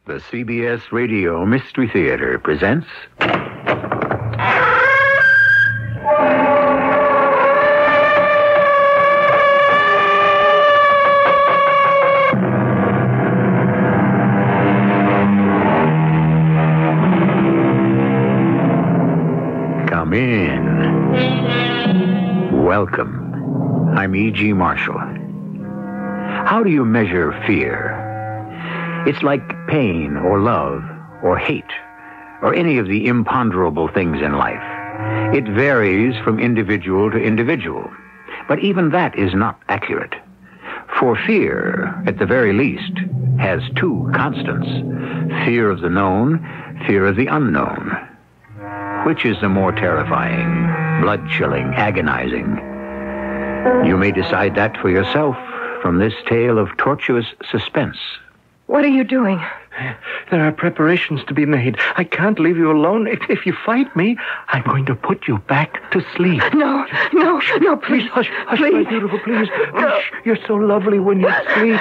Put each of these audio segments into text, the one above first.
The CBS Radio Mystery Theater presents... Come in. Welcome. I'm E.G. Marshall. How do you measure fear? It's like pain or love or hate or any of the imponderable things in life. It varies from individual to individual, but even that is not accurate. For fear, at the very least, has two constants: fear of the known, fear of the unknown. Which is the more terrifying, blood-chilling, agonizing? You may decide that for yourself from this tale of tortuous suspense. What are you doing? There are preparations to be made. I can't leave you alone. If you fight me, I'm going to put you back to sleep. No, please. Hush, please. my beautiful, please. Hush. You're so lovely when you sleep.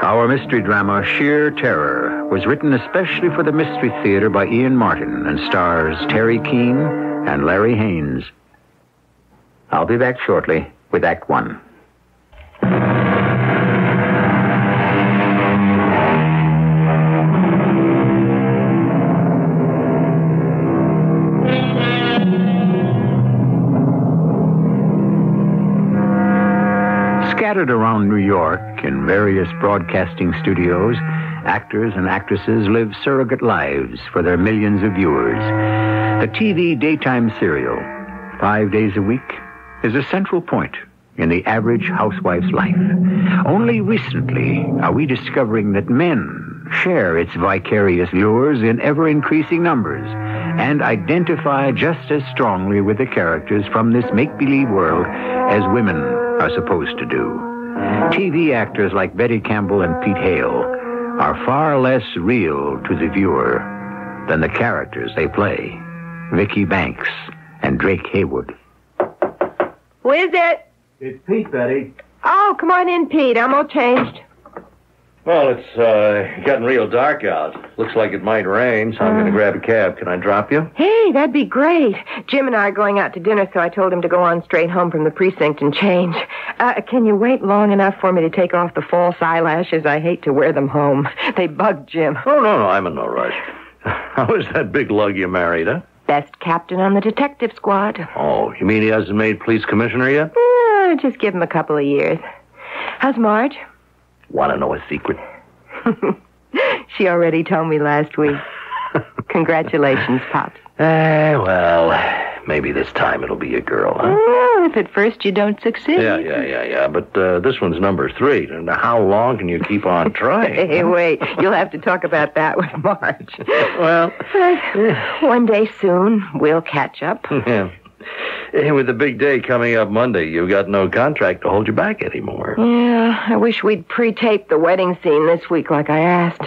Our mystery drama, Sheer Terror, was written especially for the Mystery Theater by Ian Martin and stars Teri Keane and Larry Haines. I'll be back shortly with Act One. Scattered around New York in various broadcasting studios, actors and actresses live surrogate lives for their millions of viewers. The TV daytime serial, 5 days a week, is a central point in the average housewife's life. Only recently are we discovering that men share its vicarious lures in ever-increasing numbers and identify just as strongly with the characters from this make-believe world as women are supposed to do. TV actors like Betty Campbell and Pete Hale are far less real to the viewer than the characters they play, Vicky Banks and Drake Haywood. Who is it? It's Pete, Betty. Oh, come on in, Pete. I'm all changed. Well, it's getting real dark out. Looks like it might rain, so I'm going to grab a cab. Can I drop you? Hey, that'd be great. Jim and I are going out to dinner, so I told him to go on straight home from the precinct and change. Can you wait long enough for me to take off the false eyelashes? I hate to wear them home. They bug Jim. Oh, no, I'm in no rush. How is that big lug you married, huh? Best captain on the detective squad. Oh, you mean he hasn't made police commissioner yet? Just give him a couple of years. How's Marge? Want to know a secret? She already told me last week. Congratulations, Pops. Well, maybe this time it'll be a girl, huh? Well, if at first you don't succeed. Yeah. But this one's number 3. And how long can you keep on trying? Hey, wait. You'll have to talk about that with Marge. Well... one day soon, we'll catch up. Yeah. Hey, with the big day coming up Monday, you've got no contract to hold you back anymore. Yeah, I wish we'd pre-taped the wedding scene this week like I asked.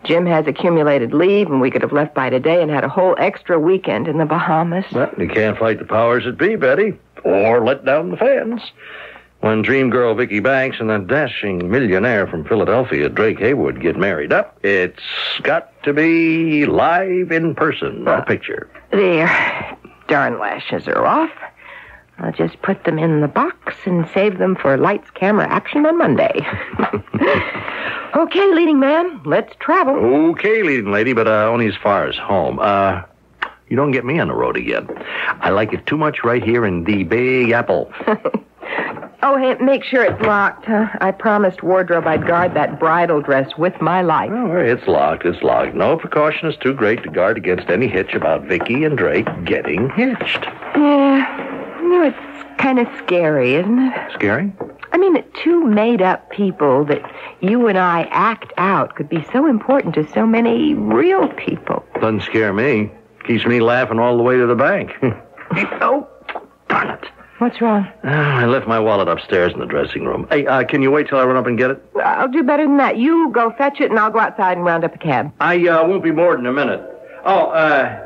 Jim has accumulated leave, and we could have left by today and had a whole extra weekend in the Bahamas. Well, you can't fight the powers that be, Betty, or let down the fans. When dream girl Vicky Banks and that dashing millionaire from Philadelphia, Drake Haywood, get married up, it's got to be live in person, not a picture. There. Darn lashes are off. I'll just put them in the box and save them for lights, camera, action on Monday. Okay, leading man, let's travel. Okay, leading lady, but only as far as home. You don't get me on the road again. I like it too much right here in the Big Apple. Oh, hey, make sure it's locked, huh? I promised wardrobe I'd guard that bridal dress with my life. Oh, it's locked. No precaution is too great to guard against any hitch about Vicky and Drake getting hitched. Yeah, it's kind of scary, isn't it? Scary? I mean, that two made-up people that you and I act out could be so important to so many real people. Doesn't scare me. Keeps me laughing all the way to the bank. Oh, darn it. What's wrong? I left my wallet upstairs in the dressing room. Hey, can you wait till I run up and get it? I'll do better than that. You go fetch it, and I'll go outside and round up a cab. I won't be more than a minute. Oh,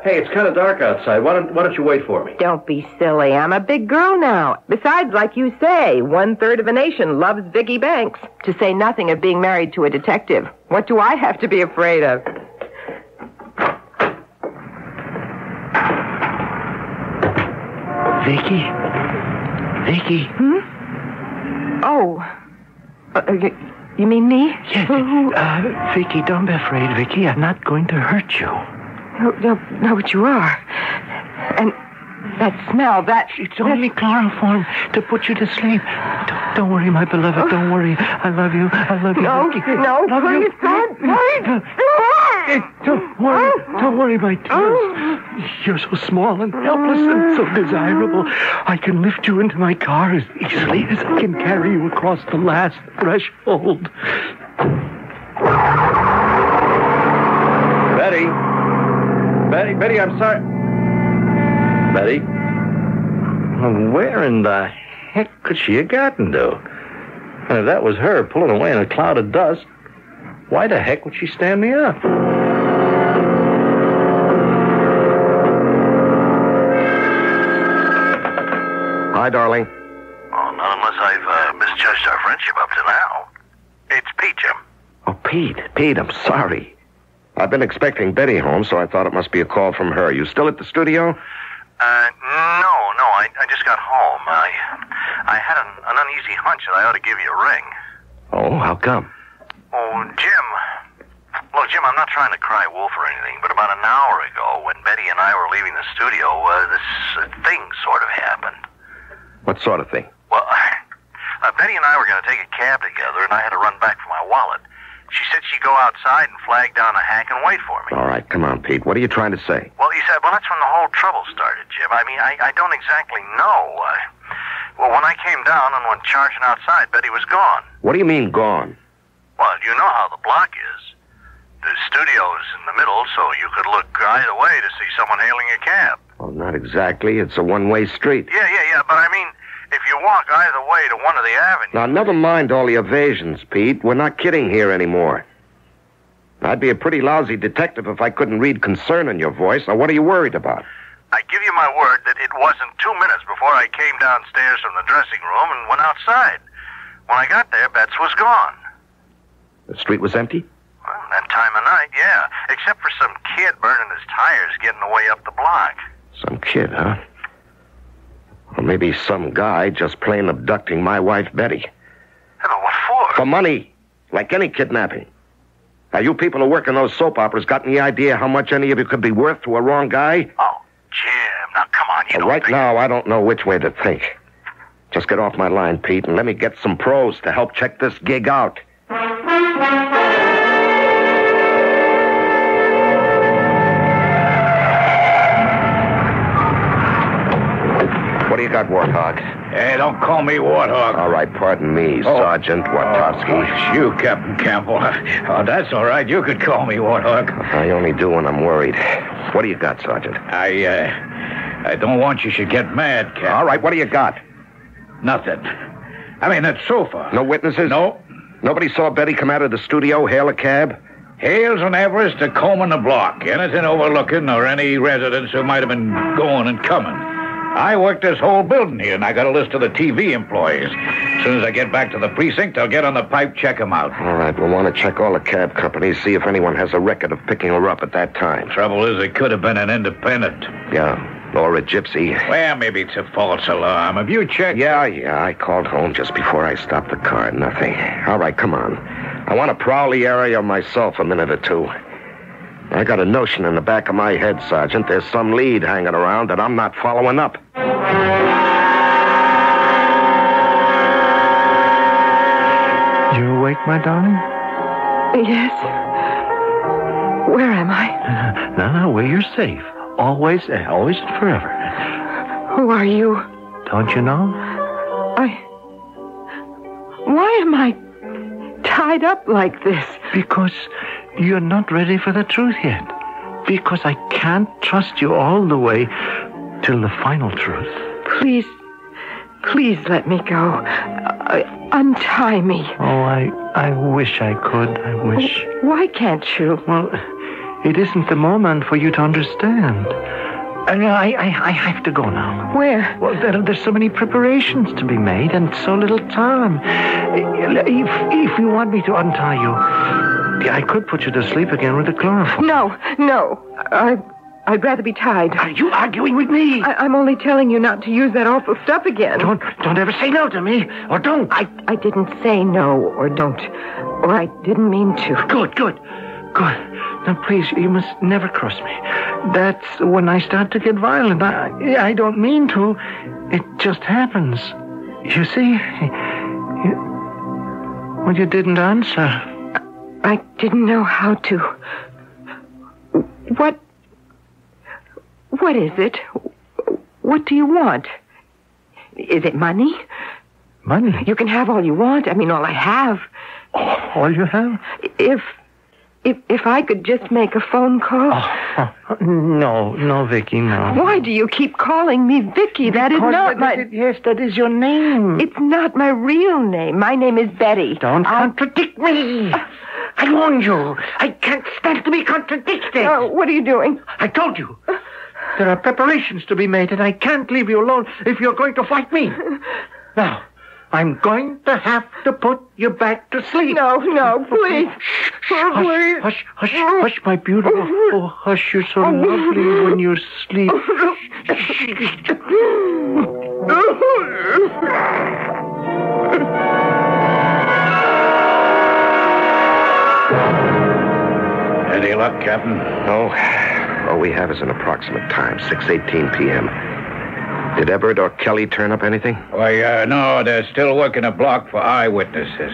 hey, it's kind of dark outside. Why don't you wait for me? Don't be silly. I'm a big girl now. Besides, like you say, 1/3 of a nation loves Vicky Banks, to say nothing of being married to a detective. What do I have to be afraid of? Vicky? Vicky? Oh. You mean me? Yes. Vicky, don't be afraid, Vicky. I'm not going to hurt you. No, but you are. And that smell, It's only chloroform to put you to sleep. Don't worry, my beloved. Don't worry. I love you. I love you. No, Vicky. no, Love please, you. don't. Don't worry, my dear. You're so small and helpless and so desirable. I can lift you into my car as easily as I can carry you across the last threshold. Betty, I'm sorry. Betty? Where in the heck could she have gotten to? And if that was her pulling away in a cloud of dust, why the heck would she stand me up? Hi, darling. Oh, not unless I've misjudged our friendship up to now. It's Pete, Jim. Oh, Pete, I'm sorry. I've been expecting Betty home, so I thought it must be a call from her. You still at the studio? No, I just got home. I had an uneasy hunch that I ought to give you a ring. Oh, how come? Oh, Jim. Look, Jim, I'm not trying to cry wolf or anything, but about an hour ago, when Betty and I were leaving the studio, this thing sort of happened. What sort of thing? Well, Betty and I were going to take a cab together, and I had to run back for my wallet. She said she'd go outside and flag down a hack and wait for me. All right, come on, Pete. What are you trying to say? Well, he said, that's when the whole trouble started, Jim. I mean, I don't exactly know. Well, when I came down and went charging outside, Betty was gone. What do you mean, gone? Well, you know how the block is. The studio's in the middle, so you could look either way to see someone hailing a cab. Well, not exactly. It's a one-way street. Yeah, but I mean, if you walk either way to one of the avenues... Now, never mind all the evasions, Pete. We're not kidding here anymore. I'd be a pretty lousy detective if I couldn't read concern in your voice. Now, what are you worried about? I give you my word that it wasn't 2 minutes before I came downstairs from the dressing room and went outside. When I got there, Bets was gone. The street was empty? Well, that time of night, yeah. Except for some kid burning his tires getting away up the block. Some kid, huh? Or maybe some guy just plain abducting my wife, Betty. Yeah, but what for? For money. Like any kidnapping. Now, you people who work in those soap operas got any idea how much any of you could be worth to a wrong guy? Oh, Jim, now come on, you don't Right think... now, I don't know which way to think. Just get off my line, Pete, and let me get some pros to help check this gig out. What do you got, Warthog? Hey, don't call me Warthog. All right, pardon me, Sergeant Wartowski. Oh, you, Captain Campbell. Oh, that's all right. You could call me Warthog. I only do when I'm worried. What do you got, Sergeant? I don't want you should get mad, Cap. All right, what do you got? Nothing. I mean, that sofa. No witnesses? No. Nobody saw Betty come out of the studio, hail a cab? Hales and Everest are combing the block. Anything overlooking or any residents who might have been going and coming. I work this whole building here, and I got a list of the TV employees. As soon as I get back to the precinct, I'll get on the pipe, check them out. All right, we'll want to check all the cab companies, see if anyone has a record of picking her up at that time. Trouble is, it could have been an independent. Yeah, or a gypsy. Well, maybe it's a false alarm. Have you checked? Yeah, I called home just before I stopped the car. Nothing. All right, come on. I want to prowl the area myself a minute or two. I got a notion in the back of my head, Sergeant. There's some lead hanging around that I'm not following up. You awake, my darling? Yes. Where am I? No, where you're safe. Always and forever. Who are you? Don't you know? Why am I tied up like this? Because you're not ready for the truth yet. Because I can't trust you all the way till the final truth. Please, please let me go. Untie me. Oh, I wish I could. I wish. Why can't you? Well, it isn't the moment for you to understand. I have to go now. Where? Well, there's so many preparations to be made and so little time. If you want me to untie you, I could put you to sleep again with the chloroform. No. I'd rather be tied. Are you arguing with me? I'm only telling you not to use that awful stuff again. Don't ever say no to me, or don't. I didn't say no or don't, or I didn't mean to. Good. Now, please, you must never cross me. That's when I start to get violent. I don't mean to. It just happens. You see? You didn't answer. I didn't know how to. What is it? What do you want? Is it money? Money? You can have all you want. I mean, all I have. All you have? If I could just make a phone call. No, Vicky, no. Why do you keep calling me Vicky? That is not my... Yes, that is your name. It's not my real name. My name is Betty. Don't contradict me. I warned you. I can't stand to be contradicted. What are you doing? I told you. There are preparations to be made, and I can't leave you alone if you're going to fight me. Now, I'm going to have to put you back to sleep. No, please. Please. Hush, my beautiful. Oh, hush, you're so lovely when you sleep. Any luck, Captain? No. All we have is an approximate time, 6:18 p.m. Did Everett or Kelly turn up anything? Why, no, they're still working a block for eyewitnesses.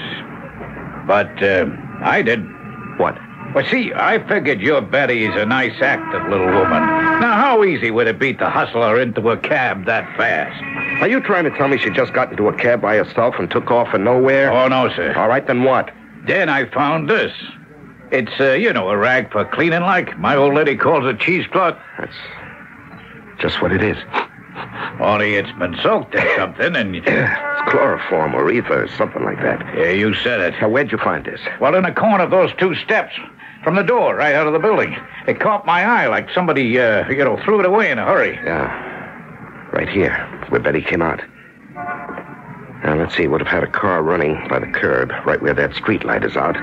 But, I did. What? Well, see, I figured your Betty's a nice, active little woman. Now, how easy would it be to hustle her into a cab that fast? Are you trying to tell me she just got into a cab by herself and took off from nowhere? Oh, no, sir. All right, then what? Then I found this. It's, a rag for cleaning like. My old lady calls it cheesecloth. That's just what it is. Only it's been soaked in something and... It's chloroform or ether or something like that. Yeah, you said it. Now, where'd you find this? Well, in the corner of those 2 steps from the door right out of the building. It caught my eye like somebody, threw it away in a hurry. Yeah. Right here, where Betty came out. Now, let's see. Would have had a car running by the curb, right where that street light is out.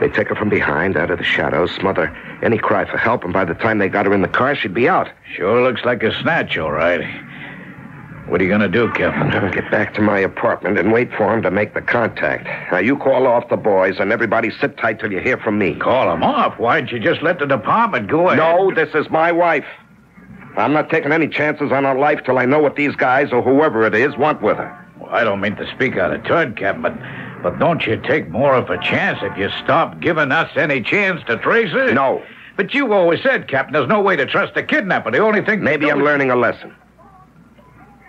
They take her from behind, out of the shadows, smother any cry for help, and by the time they got her in the car, she'd be out. Sure looks like a snatch, all right. What are you going to do, Captain? I'm going to get back to my apartment and wait for him to make the contact. Now, you call off the boys, and everybody sit tight till you hear from me. Call them off? Why'd you just let the department go ahead? No, this is my wife. I'm not taking any chances on her life till I know what these guys, or whoever it is, want with her. Well, I don't mean to speak out of turn, Captain, but don't you take more of a chance if you stop giving us any chance to trace her? No. But you always said, Captain, there's no way to trust a kidnapper. The only thing... Maybe I'm learning a lesson.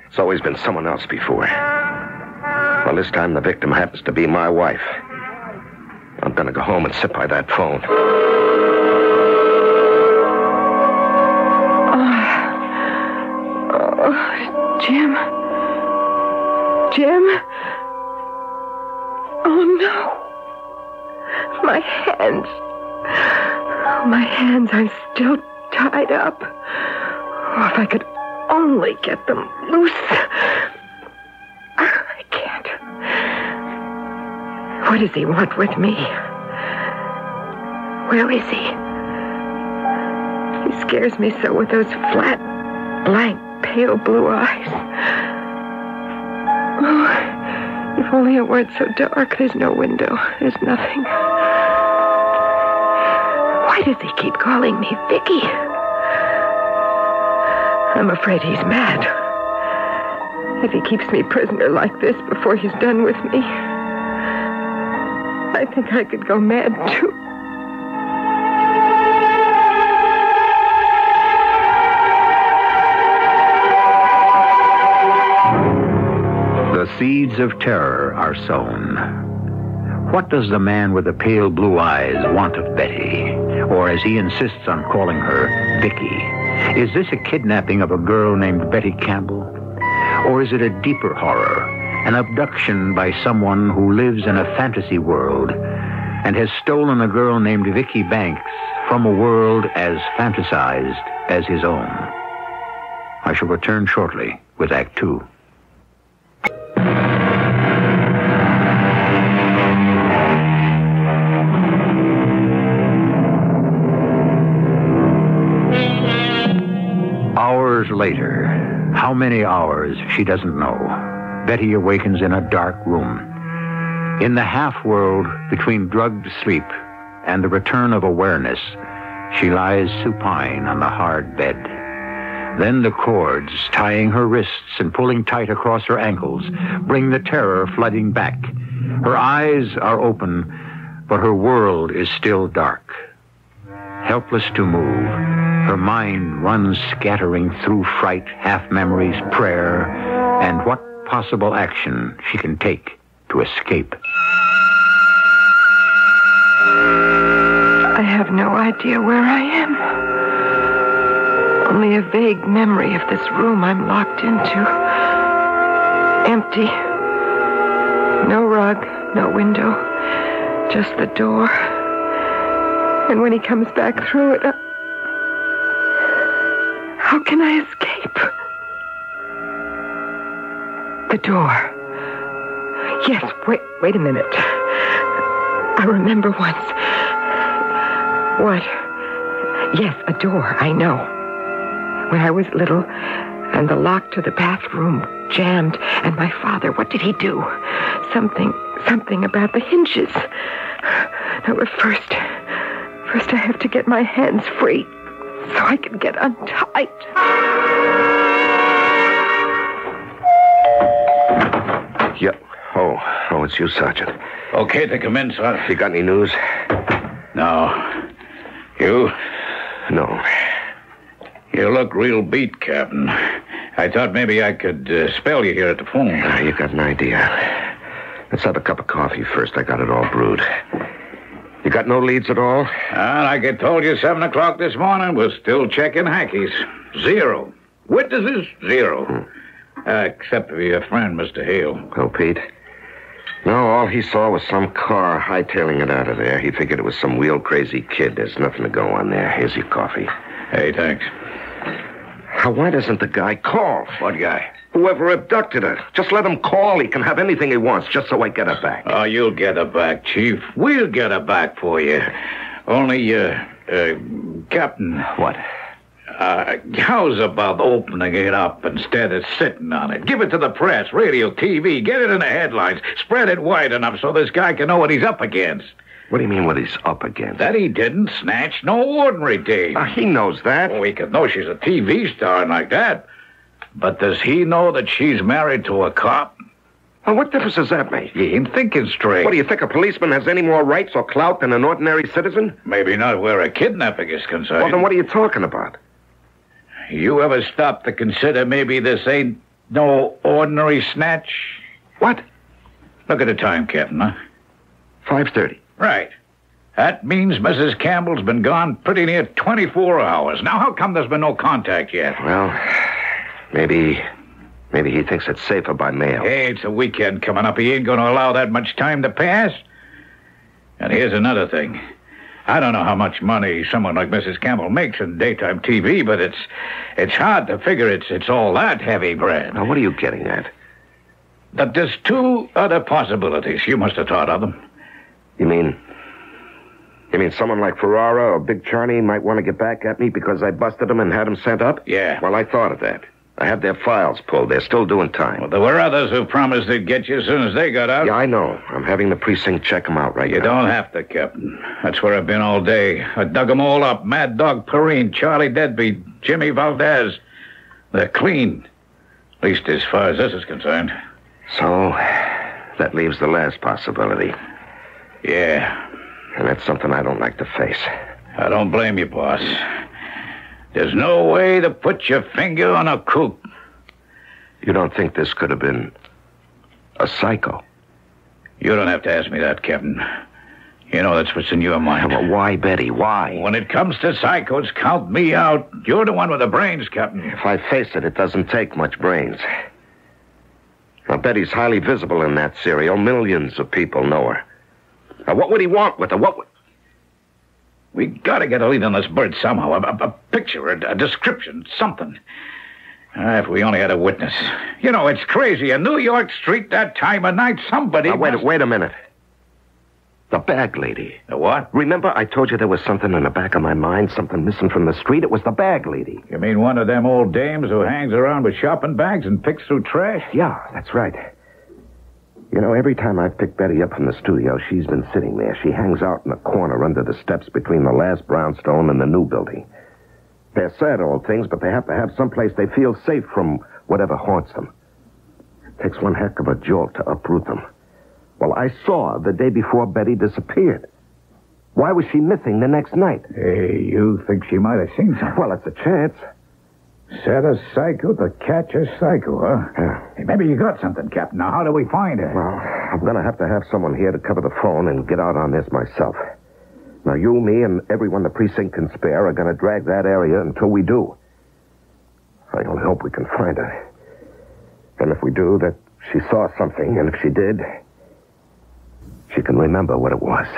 It's always been someone else before. Well, this time the victim happens to be my wife. I'm going to go home and sit by that phone. Jim? Oh, no. My hands. My hands are still tied up. Oh, if I could only get them loose. I can't. What does he want with me? Where is he? He scares me so with those flat, blank, pale blue eyes. Oh, if only it weren't so dark. There's no window. There's nothing. Why does he keep calling me Vicky? I'm afraid he's mad. If he keeps me prisoner like this before he's done with me, I think I could go mad, too. The seeds of terror are sown. What does the man with the pale blue eyes want of Betty? Or, as he insists on calling her, Vicky? Is this a kidnapping of a girl named Betty Campbell? Or is it a deeper horror, an abduction by someone who lives in a fantasy world and has stolen a girl named Vicky Banks from a world as fantasized as his own? I shall return shortly with Act Two. Hours later, how many hours, she doesn't know, Betty awakens in a dark room. In the half-world between drugged sleep and the return of awareness, she lies supine on the hard bed. Then the cords tying her wrists and pulling tight across her ankles bring the terror flooding back. Her eyes are open, but her world is still dark. Helpless to move, her mind runs scattering through fright, half-memories, prayer, and what possible action she can take to escape. I have no idea where I am. Only a vague memory of this room I'm locked into. Empty. No rug, no window, just the door. And when he comes back through it, how can I escape? The door. Yes, wait a minute. I remember once. What? Yes, a door, I know. When I was little, and the lock to the bathroom jammed, and my father, what did he do? Something about the hinges. No, but first I have to get my hands free so I can get untied. Yep. Oh, it's you, Sergeant. Okay to come in, sir. You got any news? No. You? No. You look real beat, Captain. I thought maybe I could spell you here at the phone. You got an idea. Let's have a cup of coffee first. I got it all brewed. You got no leads at all? Like I told you, 7 o'clock this morning, we're still checking hackies. 0. Witnesses, 0. Except for your friend, Mr. Hale. Oh, Pete? No, all he saw was some car hightailing it out of there. He figured it was some wheel-crazy kid. There's nothing to go on there. Here's your coffee. Hey, thanks. Why doesn't the guy call? What guy? Whoever abducted her. Just let him call. He can have anything he wants, just so I get her back. Oh, you'll get her back, Chief. We'll get her back for you. Only, Captain. What? How's about opening it up instead of sitting on it? Give it to the press, radio, TV. Get it in the headlines. Spread it wide enough so this guy can know what he's up against. What do you mean what he's up against? That he didn't snatch no ordinary dame. He knows that. Oh, he could know she's a TV star and like that. But does he know that she's married to a cop? Well, what difference does that make? You ain't thinking straight. What, do you think a policeman has any more rights or clout than an ordinary citizen? Maybe not where a kidnapping is concerned. Well, then what are you talking about? You ever stop to consider maybe this ain't no ordinary snatch? What? Look at the time, Captain, huh? 5:30. Right. That means Mrs. Campbell's been gone pretty near 24 hours. Now, how come there's been no contact yet? Well, maybe he thinks it's safer by mail. Hey, it's a weekend coming up. He ain't going to allow that much time to pass. And here's another thing. I don't know how much money someone like Mrs. Campbell makes in daytime TV, but it's hard to figure it's all that heavy bread. Now, what are you getting at? That there's 2 other possibilities. You must have thought of them. You mean someone like Ferrara or Big Charlie might want to get back at me because I busted them and had them sent up? Yeah. Well, I thought of that. I had their files pulled. They're still doing time. Well, there were others who promised they'd get you as soon as they got out. Yeah, I know. I'm having the precinct check them out right now. You don't have to, Captain. That's where I've been all day. I dug them all up. Mad Dog Perrine, Charlie Deadbeat, Jimmy Valdez. They're clean. At least as far as this is concerned. So, that leaves the last possibility. Yeah. And that's something I don't like to face. I don't blame you, boss. There's no way to put your finger on a kook. You don't think this could have been a psycho? You don't have to ask me that, Captain. You know that's what's in your mind. Well, why, Betty? Why? When it comes to psychos, count me out. You're the one with the brains, Captain. If I face it, it doesn't take much brains. Now, Betty's highly visible in that serial. Millions of people know her. Now, what would he want with her? We gotta get a lead on this bird somehow. A picture, a description, something. If we only had a witness. You know, it's crazy. A New York street that time of night, somebody... Now, wait a minute. The bag lady. The what? Remember I told you there was something in the back of my mind, something missing from the street? It was the bag lady. You mean one of them old dames who hangs around with shopping bags and picks through trash? Yeah, that's right. You know, every time I've picked Betty up from the studio, she's been sitting there. She hangs out in the corner under the steps between the last brownstone and the new building. They're sad old things, but they have to have someplace they feel safe from whatever haunts them. It takes one heck of a jolt to uproot them. Well, I saw her the day before Betty disappeared. Why was she missing the next night? Hey, you think she might have seen something? Well, it's a chance. Set a psycho to catch a psycho, huh? Yeah. Hey, maybe you got something, Captain. Now, how do we find her? Well, I'm going to have someone here to cover the phone and get out on this myself. Now, you, me, and everyone the precinct can spare are going to drag that area until we do. I only hope we can find her. And if we do, that she saw something, and if she did, she can remember what it was.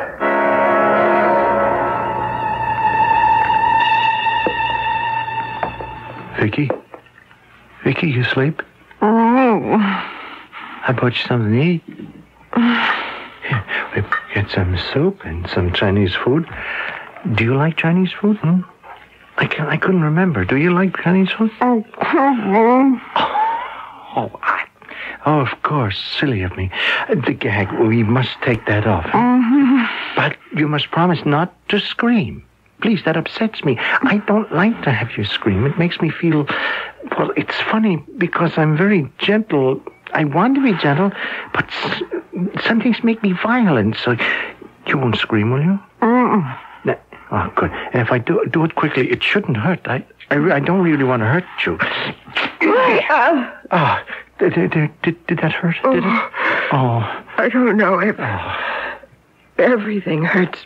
Vicky? Vicky, you sleep? Oh. I bought you something to eat. Here, we get some soup and some Chinese food. Do you like Chinese food? Hmm? I couldn't remember. Do you like Chinese food? Oh, of course. Silly of me. The gag, we must take that off. But you must promise not to scream. Please, that upsets me. I don't like to have you scream. It makes me feel... Well, it's funny because I'm very gentle. I want to be gentle, but some things make me violent, so you won't scream, will you? No. Oh, good. And if I do it quickly, it shouldn't hurt. I don't really want to hurt you. Oh, did that hurt? Did it? Oh. I don't know if... Everything hurts.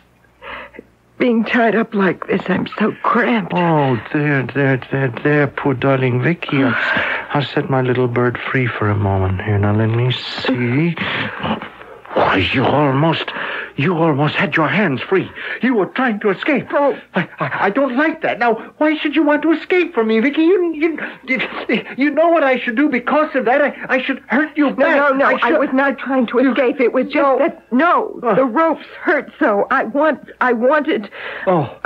Being tied up like this, I'm so cramped. Oh, there, poor darling Vicky. I'll set my little bird free for a moment here. Now, let me see. Why, you almost had your hands free. You were trying to escape. Oh. I don't like that. Now, why should you want to escape from me, Vicky? You know what I should do because of that. I should hurt you back. No, I was not trying to escape. It was just that, the ropes hurt so. I wanted... Oh,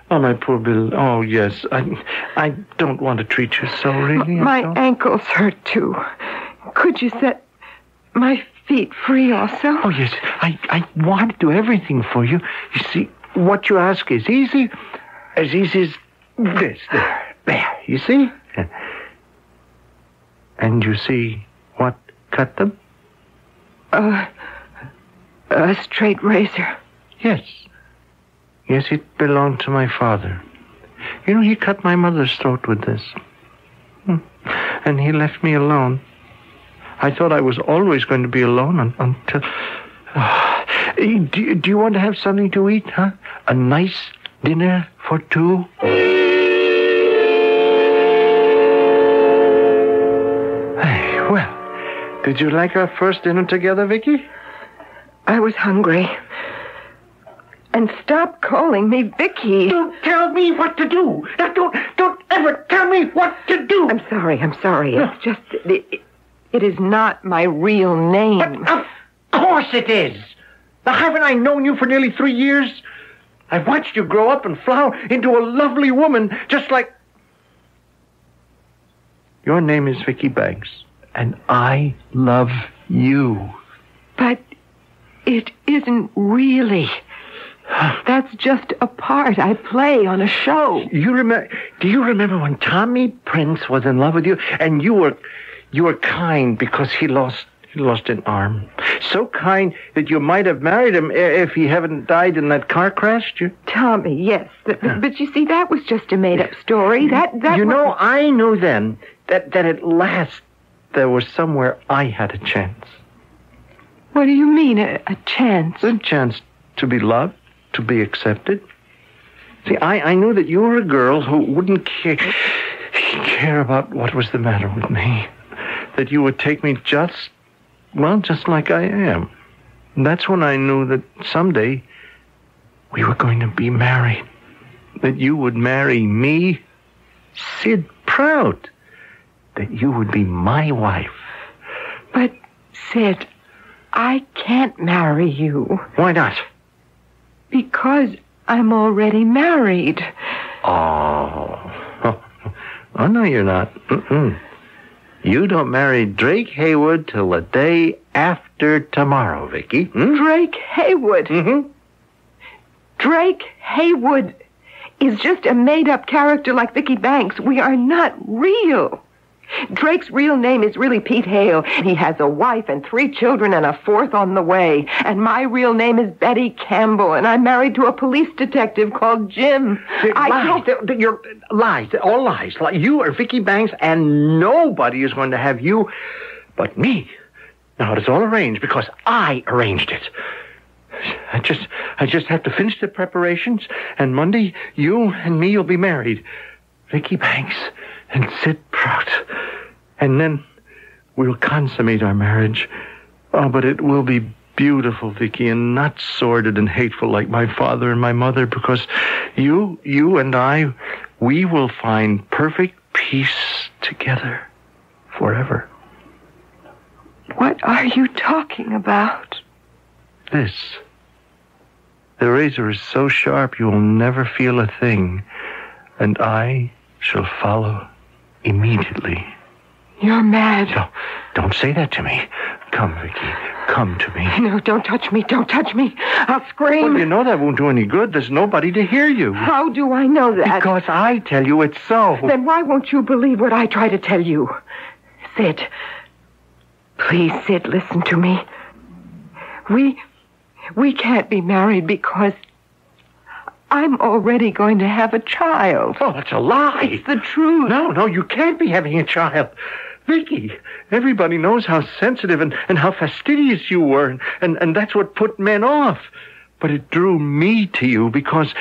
my poor Bill. Oh, yes. I don't want to treat you so, really. My ankles hurt, too. Could you set my feet free also? Oh, yes. I want to do everything for you. You see, what you ask is easy. As easy as this. There. You see? And you see what cut them? A straight razor. Yes. Yes, it belonged to my father. You know, he cut my mother's throat with this. And he left me alone. I thought I was always going to be alone until... Do you want to have something to eat, huh? A nice dinner for two? Hey, well, did you like our first dinner together, Vicky? I was hungry. And stop calling me Vicky. Don't tell me what to do. Now, don't ever tell me what to do. I'm sorry. It's just... It is not my real name. But of course it is. Now, haven't I known you for nearly 3 years? I've watched you grow up and flower into a lovely woman, just like... Your name is Vicky Banks, and I love you. But it isn't really. That's just a part I play on a show. Do you remember when Tommy Prince was in love with you, and you were kind because he lost an arm. So kind that you might have married him if he hadn't died in that car crash. Tommy, yes. But you see, that was just a made-up story. I knew then that at last there was somewhere I had a chance. What do you mean, a chance? A chance to be loved, to be accepted. See, I knew that you were a girl who wouldn't care about what was the matter with me. that you would take me just like I am. And that's when I knew that someday we were going to be married. That you would marry me, Sid Prout. That you would be my wife. But, Sid, I can't marry you. Why not? Because I'm already married. Oh, no, you're not. Mm-mm. You don't marry Drake Haywood till the day after tomorrow, Vicky. Drake Haywood? Mm-hmm. Drake Haywood is just a made-up character like Vicky Banks. We are not real. Drake's real name is really Pete Hale. He has a wife and 3 children and a 4th on the way. And my real name is Betty Campbell, and I'm married to a police detective called Jim. You're lies. All lies. You are Vicky Banks, and nobody is going to have you but me. Now, it's all arranged because I arranged it. I just have to finish the preparations, and Monday, you and me will be married. Vicky Banks and Sid Prout. And then we'll consummate our marriage. Oh, but it will be beautiful, Vicky, and not sordid and hateful like my father and my mother, because you and I, we will find perfect peace together forever. What are you talking about? This. The razor is so sharp you will never feel a thing, and I shall follow immediately. You're mad. No, don't say that to me. Come, Vicky. Come to me. No, don't touch me. Don't touch me. I'll scream. Well, you know that won't do any good. There's nobody to hear you. How do I know that? Because I tell you it's so. Then why won't you believe what I try to tell you? Sid. Please, Sid, listen to me. We can't be married because I'm already going to have a child. Oh, that's a lie. It's the truth. No, you can't be having a child. Vicky, everybody knows how sensitive and how fastidious you were, and that's what put men off. But it drew me to you because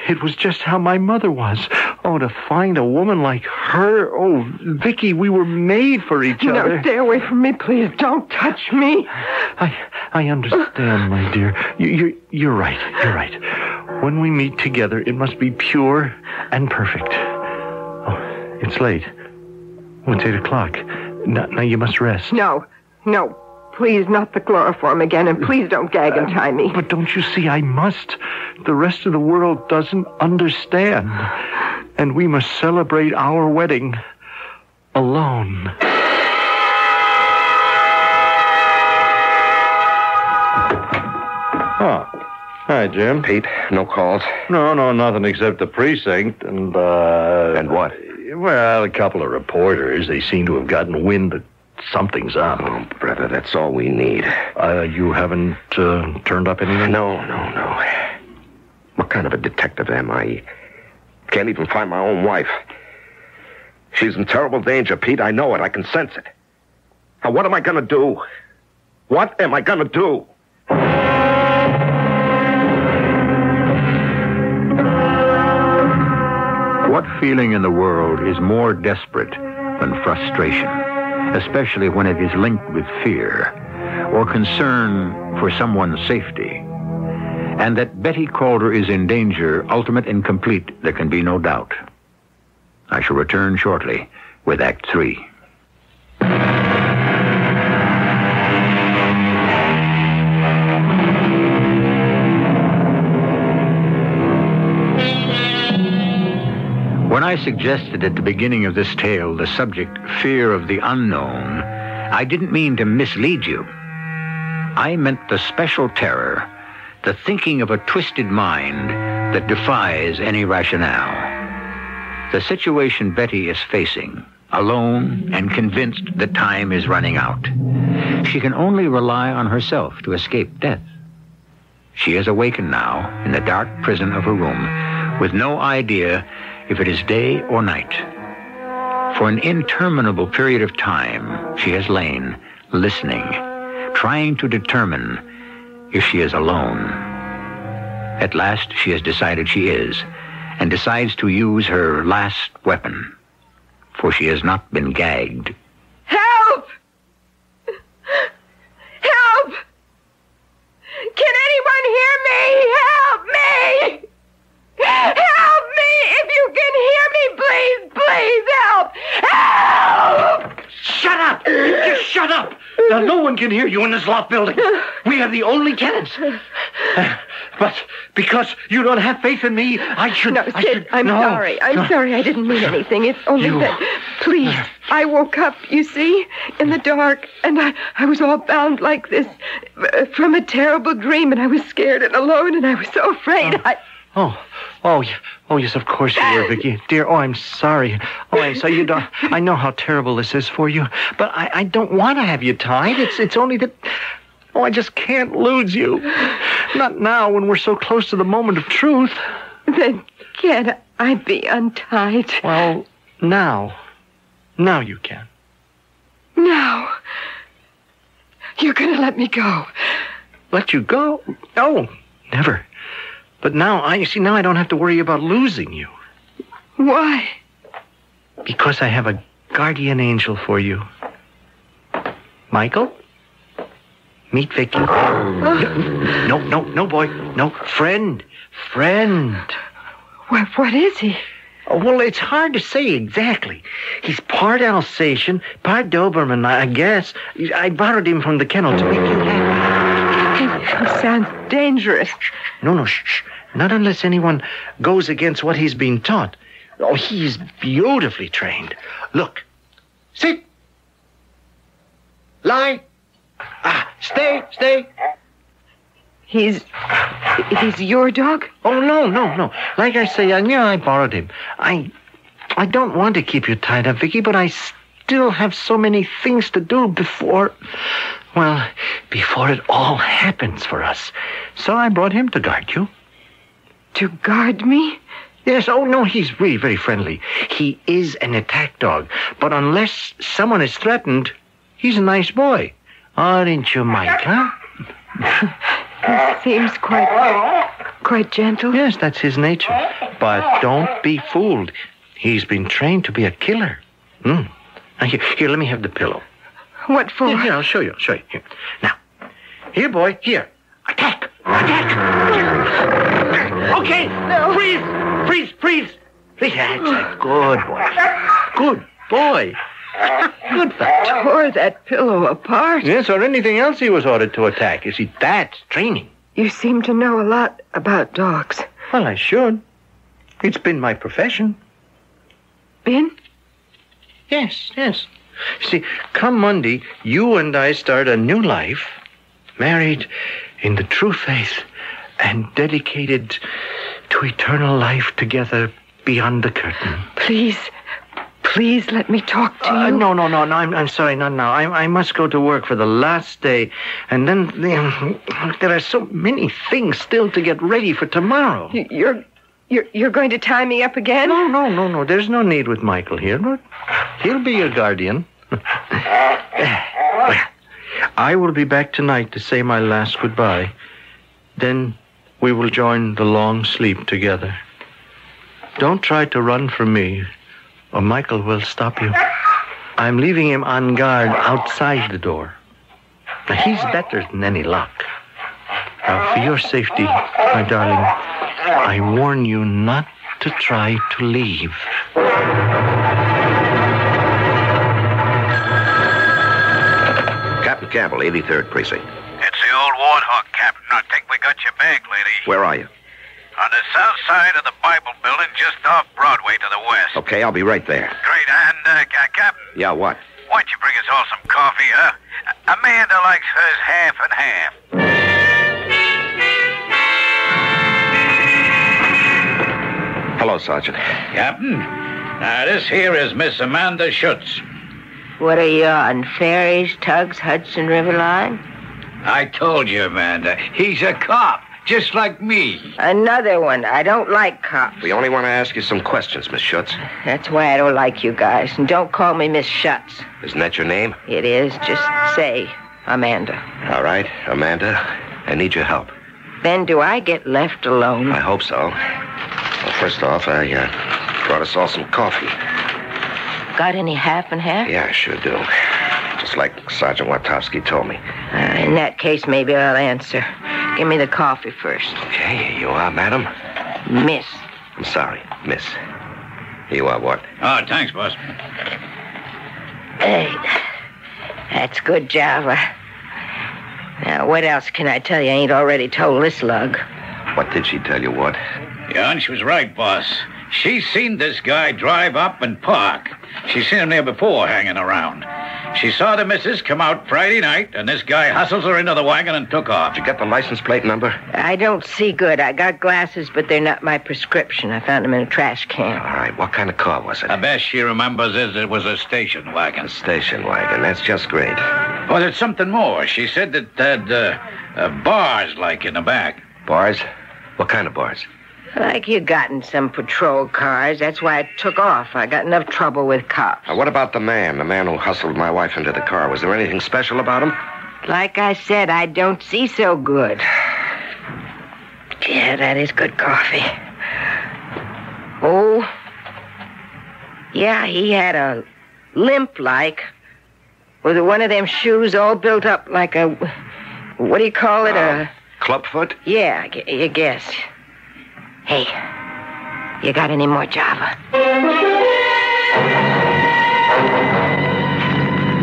it was just how my mother was. Oh, to find a woman like her. Oh, Vicky, we were made for each other. No, stay away from me, please. Don't touch me. I understand, my dear. You're right. You're right. When we meet together, it must be pure and perfect. Oh, it's late. Oh, it's 8 o'clock. Now you must rest. No. Please, not the chloroform again, and please don't gag and tie me. But don't you see, I must. The rest of the world doesn't understand. And we must celebrate our wedding alone. Oh. Hi, Jim. Pete, no calls? No, nothing except the precinct and, And what? Well, a couple of reporters. They seem to have gotten wind that something's up. Oh, brother, that's all we need. You haven't turned up anything? No. What kind of a detective am I? Can't even find my own wife. She's in terrible danger, Pete. I know it. I can sense it. Now, what am I going to do? What am I going to do? What feeling in the world is more desperate than frustration, especially when it is linked with fear or concern for someone's safety? And that Betty Calder is in danger, ultimate and complete, there can be no doubt. I shall return shortly with Act 3. When I suggested at the beginning of this tale the subject, fear of the unknown, I didn't mean to mislead you. I meant the special terror, the thinking of a twisted mind that defies any rationale. The situation Betty is facing, alone and convinced that time is running out. She can only rely on herself to escape death. She is awakened now in the dark prison of her room, with no idea if it is day or night. For an interminable period of time, she has lain, listening, trying to determine if she is alone. At last, she has decided she is, and decides to use her last weapon, for she has not been gagged. Help! Now, no one can hear you in this loft building. We are the only tenants. But because you don't have faith in me, I should... No, Sid, I'm sorry. I'm sorry. I didn't mean anything. It's only that... Please, I woke up, you see, in the dark, and I was all bound like this from a terrible dream, and I was scared and alone, and I was so afraid. Oh, yes, of course you were, Vicky. Dear, I'm sorry. I'm sorry. You don't... I know how terrible this is for you, but I don't want to have you tied. It's only that... Oh, I just can't lose you. Not now when we're so close to the moment of truth. Then can't I be untied? Well, now. Now you can. Now? You're going to let me go? Let you go? Oh, never. But now I don't have to worry about losing you. Why? Because I have a guardian angel for you. Michael? Meet Vicky. No, boy. No, friend. What is he? Well, it's hard to say exactly. He's part Alsatian, part Doberman, I guess. I borrowed him from the kennel to make you happy. He sounds dangerous. No, shh. Not unless anyone goes against what he's been taught. Oh, he's beautifully trained. Look. Sit. Lie. Stay. He's your dog? Oh, no. Like I say, I borrowed him. I don't want to keep you tied up, Vicky, but I still have so many things to do before it all happens for us. So I brought him to guard you. To guard me? Yes, oh, no, he's really very friendly. He is an attack dog, but unless someone is threatened, he's a nice boy. Aren't you, Mike, huh? He seems quite gentle. Yes, that's his nature. But don't be fooled. He's been trained to be a killer. Now, here, let me have the pillow. What for? Here, I'll show you. Here. Now, here, boy, here. Attack! Okay, no. Freeze. Please, that's good boy. Good fellow. Tore that pillow apart. Yes, or anything else he was ordered to attack. You see, that's training. You seem to know a lot about dogs. Well, I should. It's been my profession. Been? Yes. You see, come Monday, you and I start a new life, married in the true faith and dedicated to eternal life together beyond the curtain. Please let me talk to you. No. I'm sorry, not now. I must go to work for the last day. And then there are so many things still to get ready for tomorrow. You're going to tie me up again? No. There's no need with Michael here. He'll be your guardian. I will be back tonight to say my last goodbye. Then we will join the long sleep together. Don't try to run from me, or Michael will stop you. I'm leaving him on guard outside the door. Now, he's better than any lock. Now, for your safety, my darling, I warn you not to try to leave. Captain Campbell, 83rd Precinct. It's the old Warthog, Captain. I think we got your bag, lady. Where are you? On the south side of the Bible building, just off Broadway to the west. Okay, I'll be right there. Great, and, Captain, Yeah, what? why don't you bring us all some coffee, huh? Amanda likes hers half and half. Hello, Sergeant. Captain, this here is Miss Amanda Schutz. What are you on, ferries, tugs, Hudson River line? I told you, Amanda, he's a cop, just like me. Another one. I don't like cops. We only want to ask you some questions, Miss Schutz. That's why I don't like you guys. And don't call me Miss Schutz. Isn't that your name? It is. Just say Amanda. All right, Amanda, I need your help. Then do I get left alone? I hope so. Well, first off, I brought us all some coffee. Got any half and half? Yeah, I sure do. Just like Sergeant Watowski told me. In that case, maybe I'll answer. Give me the coffee first. Okay, here you are, madam. Miss. I'm sorry, miss. Here you are, what? Oh, thanks, boss. Hey, That's good, Java. Now, what else can I tell you I ain't already told this lug? What did she tell you, what? Your hunch was right, boss. She seen this guy drive up and park. She seen him there before, hanging around. She saw the missus come out Friday night, and this guy hustles her into the wagon and took off. Did you get the license plate number? I don't see good. I got glasses, but they're not my prescription. I found them in a trash can. All right, what kind of car was it? The best she remembers is it was a station wagon. A station wagon, that's just great. Oh, there's something more. She said that had bars, like, in the back. Bars? What kind of bars? Like you got in some patrol cars. That's why I took off. I got enough trouble with cops. What about the man who hustled my wife into the car? Was there anything special about him? Like I said, I don't see so good. Yeah, that is good coffee. Oh, yeah, he had a limp like, with one of them shoes all built up like a, what do you call it, a... Clubfoot? Yeah, I guess. Hey, you got any more Java?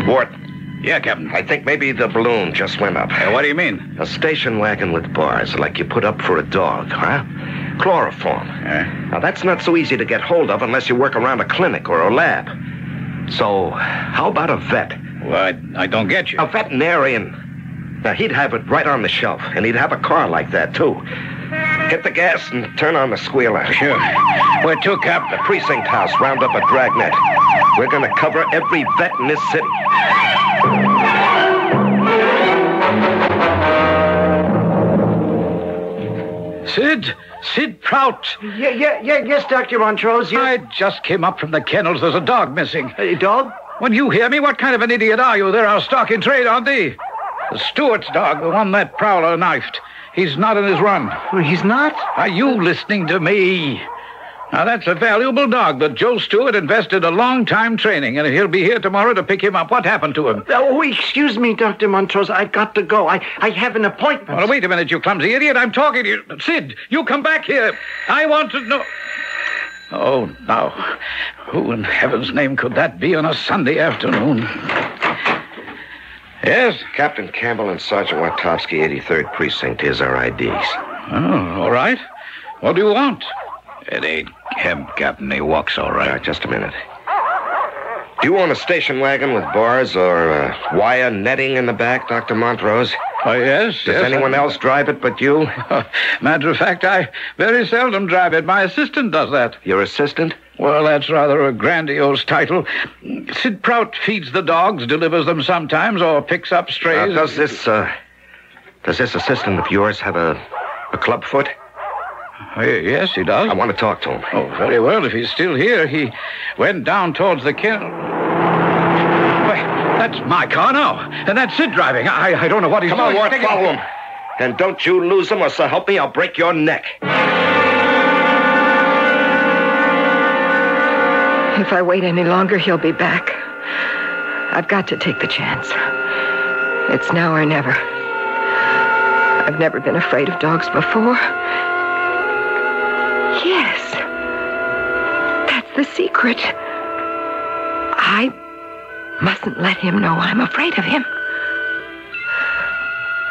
Wart. Yeah, Captain. I think maybe the balloon just went up. What do you mean? A station wagon with bars, like you put up for a dog, huh? Chloroform. Now, that's not so easy to get hold of unless you work around a clinic or a lab. So, how about a vet? Well, I don't get you. A veterinarian. Now, he'd have it right on the shelf, and he'd have a car like that, too. Get the gas and turn on the squealer. Sure. Where to, Cap? The precinct house. Round up a dragnet. We're going to cover every vet in this city. Sid Prout. Yes, Dr. Montrose. I just came up from the kennels. There's a dog missing. A dog? When you hear me, what kind of an idiot are you? They're our stock in trade, aren't they? The Stewart's dog, the one that Prowler knifed. He's not in his run. He's not? Are you listening to me? Now, that's a valuable dog that Joe Stewart invested a long time training, and he'll be here tomorrow to pick him up. What happened to him? Oh, excuse me, Dr. Montrose. I've got to go. I have an appointment. Well, wait a minute, you clumsy idiot. I'm talking to you. Sid, you come back here. I want to know... Oh, now, who in heaven's name could that be on a Sunday afternoon? Yes? Captain Campbell and Sergeant Watowski, 83rd Precinct. Here's our IDs. Oh, all right. What do you want? It ain't him, Captain. He walks all right. Just a minute. Do you own a station wagon with bars or wire netting in the back, Dr. Montrose? Oh, yes. Does anyone else drive it but you? Matter of fact, I very seldom drive it. My assistant does that. Your assistant? Well, that's rather a grandiose title. Sid Prout feeds the dogs, delivers them sometimes, or picks up strays. Does this assistant of yours have a clubfoot? Yes, he does. I want to talk to him. Oh, very well. If he's still here, he went down towards the kennel. Wait, that's my car now. And that's Sid driving. I don't know what he's doing. Come on, Ward, follow him. And don't you lose him, or so help me, I'll break your neck. If I wait any longer, he'll be back. I've got to take the chance. It's now or never. I've never been afraid of dogs before. Yes. That's the secret. I mustn't let him know I'm afraid of him.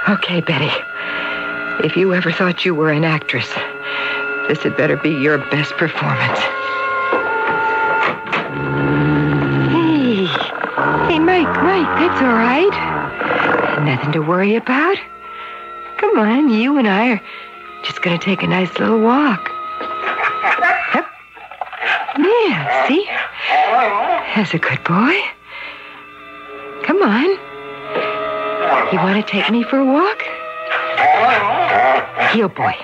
Okay, Betty. If you ever thought you were an actress, this had better be your best performance. Hey, Mike, that's all right. Nothing to worry about. Come on, you and I are just going to take a nice little walk. Hup. Yeah, see? That's a good boy. Come on. You want to take me for a walk? Heel, boy.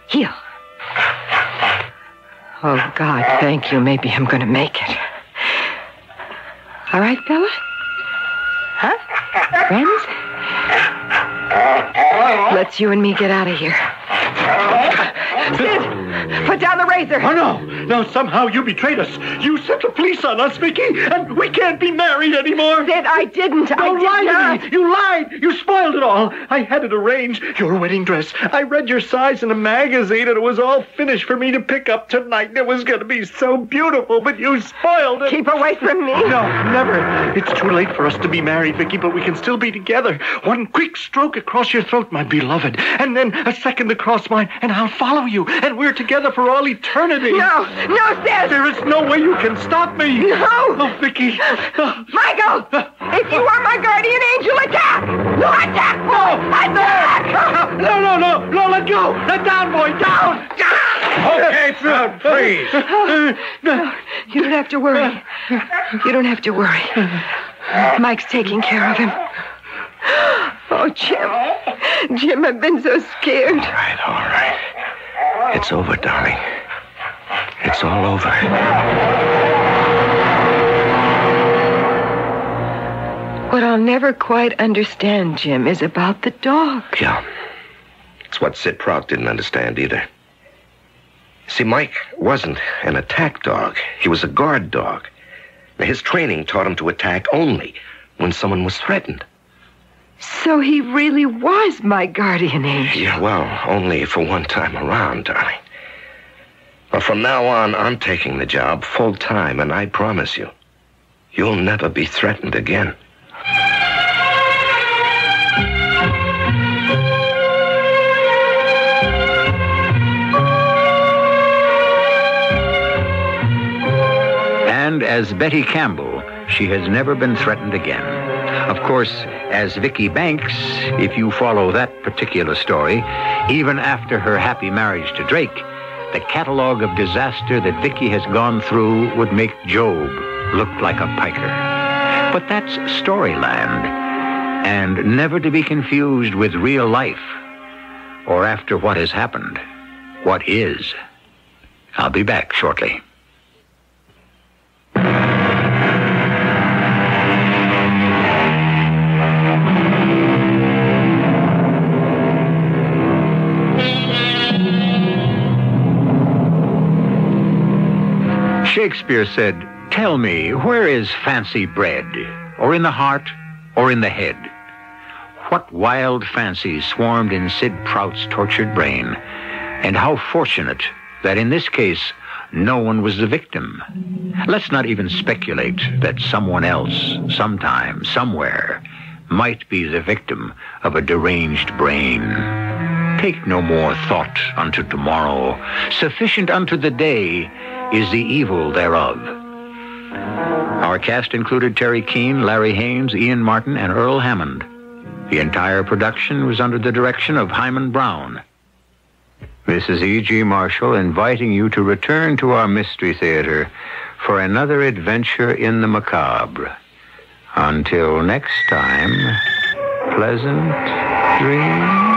Heel. Oh, God, thank you. Maybe I'm going to make it. All right, fella? Huh? Friends? Let's you and me get out of here. Sid, put down the razor. Oh, no. Now, somehow you betrayed us. You sent the police on us, Vicky, and we can't be married anymore. Sid, I didn't. I did not. To me. You lied. You spoiled it all. I had it arranged. Your wedding dress. I read your size in a magazine, and it was all finished for me to pick up tonight. And it was going to be so beautiful, but you spoiled it. Keep away from me. No, never. It's too late for us to be married, Vicky, but we can still be together. One quick stroke across your throat, my beloved, and then a second across mine, and I'll follow you, and we're together for all eternity. No, Sid. There is no way you can stop me. No. Oh, Vicky. Michael, if you are my guardian angel, attack. No, attack. Attack. No, let go. Let down, boy, down. Okay, please. No, you don't have to worry. You don't have to worry. Mike's taking care of him. Oh, Jim. Jim, I've been so scared. All right. It's over, darling. It's all over. What I'll never quite understand, Jim, is about the dog. Yeah. It's what Sid Prout didn't understand either. See, Mike wasn't an attack dog. He was a guard dog. His training taught him to attack only when someone was threatened. So he really was my guardian angel. Yeah, well, only for one time around, darling. Well, from now on, I'm taking the job full time, and I promise you, you'll never be threatened again. And as Betty Campbell, she has never been threatened again. Of course, as Vicky Banks, if you follow that particular story, even after her happy marriage to Drake, the catalog of disaster that Vicky has gone through would make Job look like a piker. But that's storyland, and never to be confused with real life, or after what has happened, what is. I'll be back shortly. Shakespeare said, "Tell me, where is fancy bred? Or in the heart, or in the head?" What wild fancies swarmed in Sid Prout's tortured brain, and how fortunate that in this case, no one was the victim. Let's not even speculate that someone else, sometime, somewhere, might be the victim of a deranged brain. Take no more thought unto tomorrow. Sufficient unto the day is the evil thereof. Our cast included Teri Keane, Larry Haines, Ian Martin, and Earl Hammond. The entire production was under the direction of Hyman Brown. This is E.G. Marshall inviting you to return to our Mystery Theater for another adventure in the macabre. Until next time, pleasant dreams.